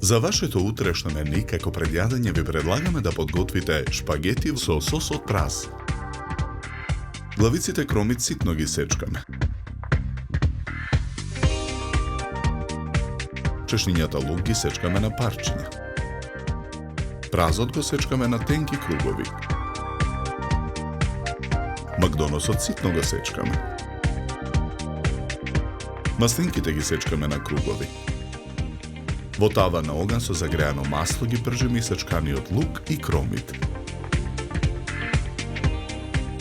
За вашето утрешно меню како предјадење ви предлагаме да подготвите шпагети со сос од праз. Главиците кромит ситно ги сечкаме. Чешнињата лук ги сечкаме на парчиња. Празот го сечкаме на тенки кругови. Макдоносот ситно го сечкаме. Маслинките ги сечкаме на кругови. Во тава на оган со загреано масло ги пржиме исечканиот лук и кромит.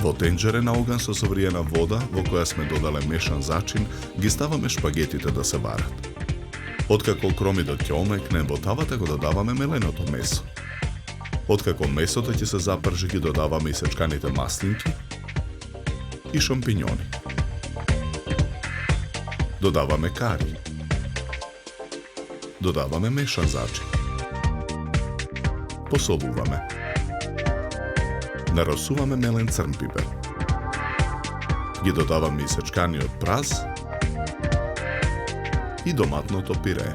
Во тенџере на оган со совриена вода, во која сме додале мешан зачин, ги ставаме шпагетите да се варат. Откако кромидот ќе омекне, во тавата го додаваме меленото месо. Откако месото ќе се запржи, ги додаваме исечканите маслинки и шампињони. Додаваме кари. Додаваме мешан зачин. Посолуваме. Нарасуваме мелен црн пипер. Ги додаваме исечканиот праз и доматното пире.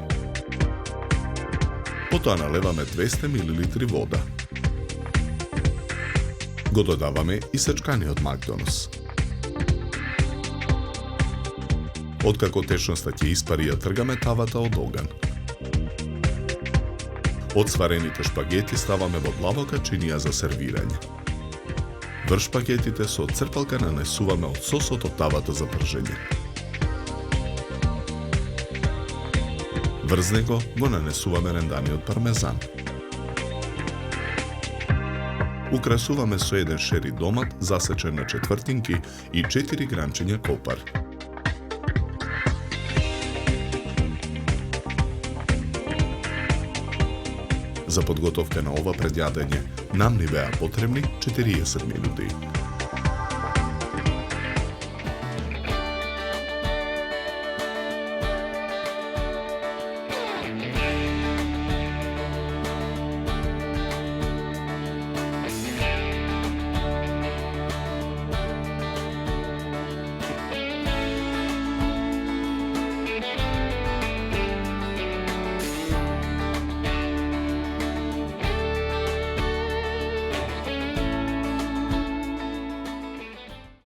Потоа налеваме 200 мл вода. Го додаваме исечканиот макдонос. Откако течноста ќе испари, ја тргаме тавата од оган. Од сварените шпагети ставаме во длабока чинија за сервирање. Врз шпагетите со црпалка нанесуваме од сосот од тавата за пржење. Врз него го нанесуваме ренданиот пармезан. Украсуваме со еден шери домат засечен на четвртинки и 4 гранчиња копар. За подготовка на ова предјадење нам ни беа потребни 40 минути.